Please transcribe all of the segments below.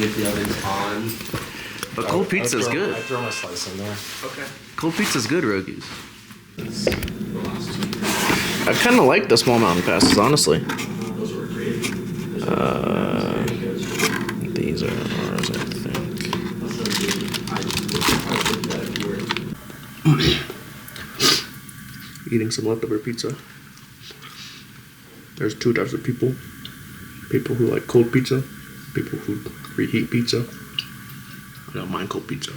If the oven's on. But cold pizza's good. I throw my slice in there. Okay. Cold pizza's good, Rogies. I kind of like the small mountain passes, honestly. Those were great. These are ours, I think. Eating some leftover pizza. There's two types of people. People who like cold pizza. People who reheat pizza. I don't mind cold pizza.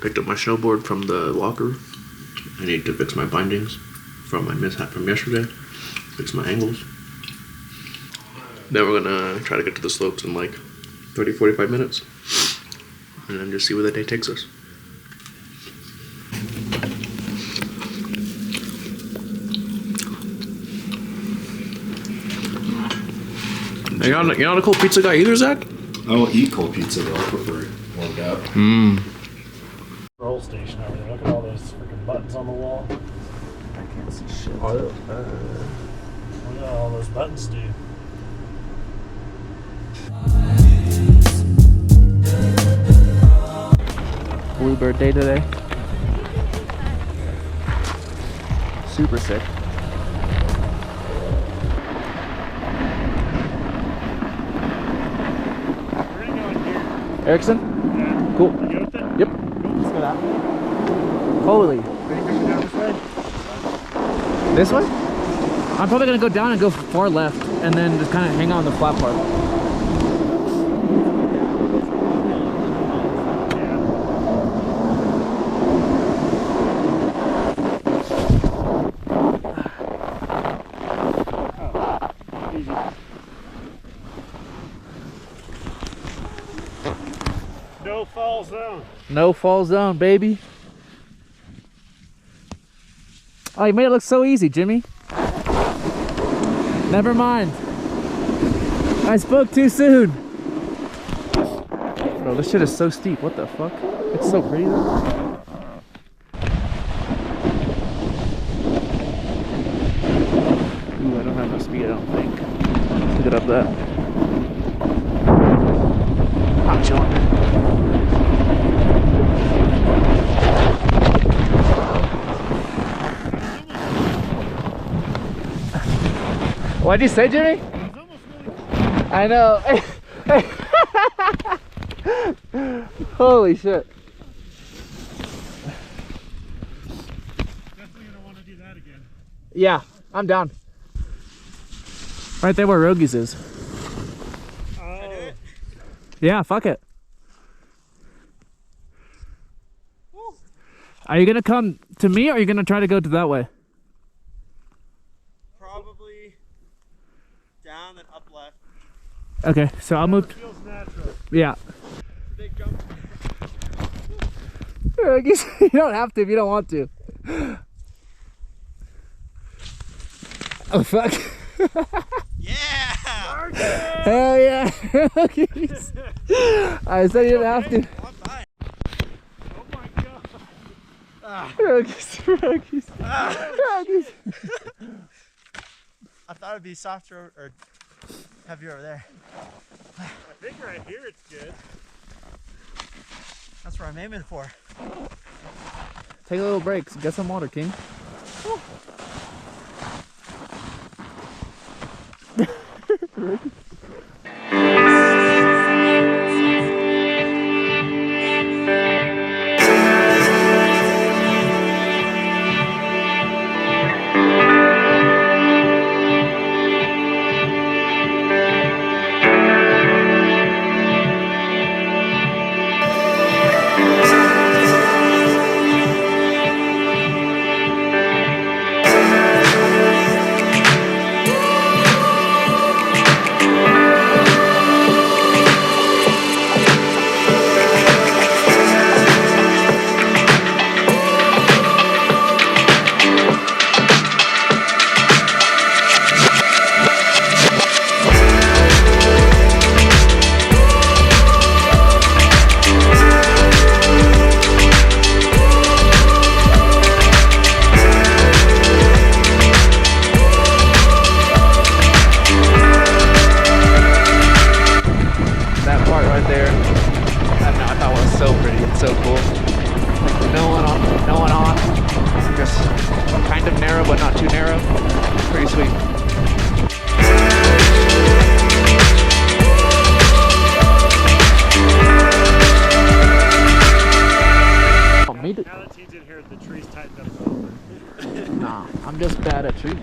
Picked up my snowboard from the locker. I need to fix my bindings from my mishap from yesterday. Fix my angles. Then we're gonna try to get to the slopes in like 30-45 minutes. And then just see where the day takes us. You're not a cold pizza guy either, Zach? I don't eat cold pizza though. I prefer it warmed up. Roll station over there. Look at all those freaking buttons on the wall. I can't see shit. Look at all those buttons do. Bluebird day today. Super sick. Erickson? Yeah. Cool. You good with it? Yep. Let's go that way. Holy. Are you going down this way? This way? I'm probably gonna go down and go far left and then just kind of hang on the flat part. No fall zone. No fall zone, baby. Oh, you made it look so easy, Jimmy. Never mind. I spoke too soon. Bro, this shit is so steep. What the fuck? It's so pretty though. Ooh, I don't have enough speed, I don't think, to get up that. I'm chilling. What'd you say, Jimmy? I know. Holy shit. Definitely gonna want to do that again. Yeah, I'm down. Right there where Rogies is. Oh. Yeah, fuck it. Are you gonna come to me or are you gonna try to go to that way? Probably down and up left. Okay, so I'll move. Feels natural. Yeah. Big jump. Rogies, you don't have to if you don't want to. Oh, fuck. Yeah! Hell yeah. Rogies. I said you didn't have to. I'm fine. Oh my god. Rogies. I thought it'd be softer or heavier over there. I think right here it's good. That's what I'm aiming for. Take a little break. Get some water, King. tomorrow. Pretty sweet. Oh, me too. Now that T's in here, the trees tightened up a little bit. Nah, I'm just bad at trees.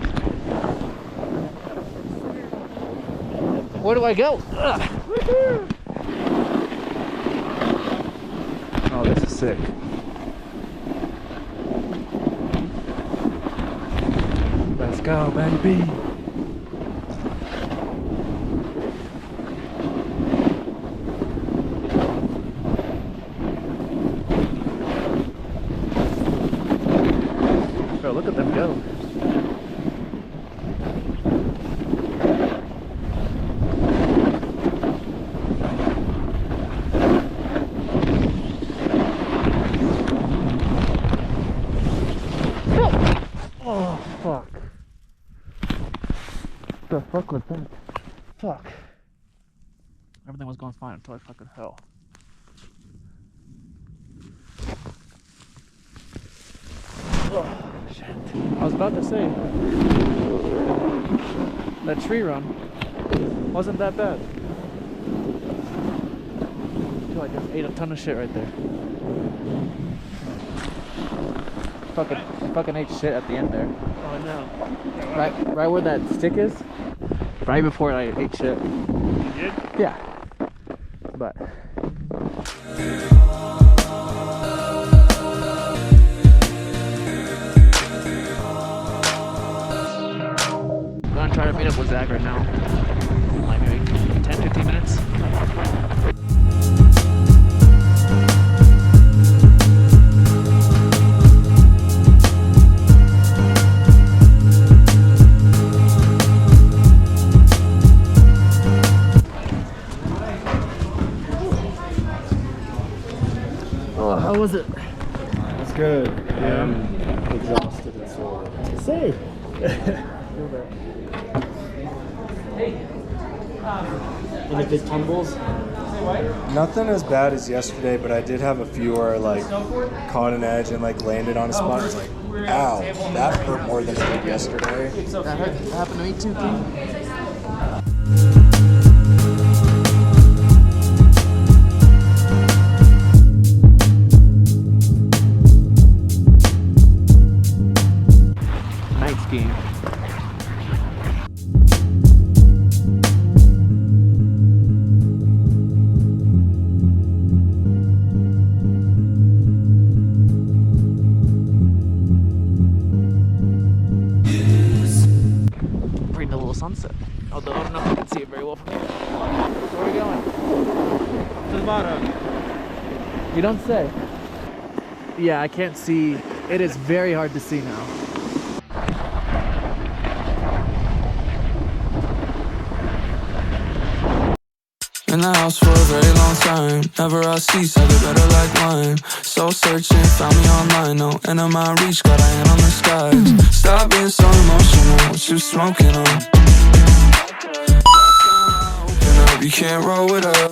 Where do I go? Ugh. Oh, this is sick. Let's go, baby. Bro, look at them go. Oh, fuck. The fuck was that? Fuck. Everything was going fine until I fucking fell. Oh, shit. I was about to say, that tree run wasn't that bad. Until I just ate a ton of shit right there. Fucking ate shit at the end there. Oh no. Right where that stick is. Right before I ate shit. You did? Yeah. But I'm gonna try to meet up with Zach right now. Like maybe 10-15 minutes. How was it? That's good. I'm exhausted and sore. Say. Any big tumbles? Nothing as bad as yesterday, but I did have a few where I like caught an edge and like landed on a spot. It's like, ow, that hurt more than it did yesterday. That happened to me too, King. Night skiing. Reading a little sunset. Although I don't know if you can see it very well from here. Where are we going? To the bottom. You don't say. Yeah, I can't see. It is very hard to see now. In the house for a very long time. Never I cease, I get better like wine. Soul searching, found me online. No end of my reach, got a hand on the skies. Stop being so emotional, what you smoking on? Open up, you can't roll with us.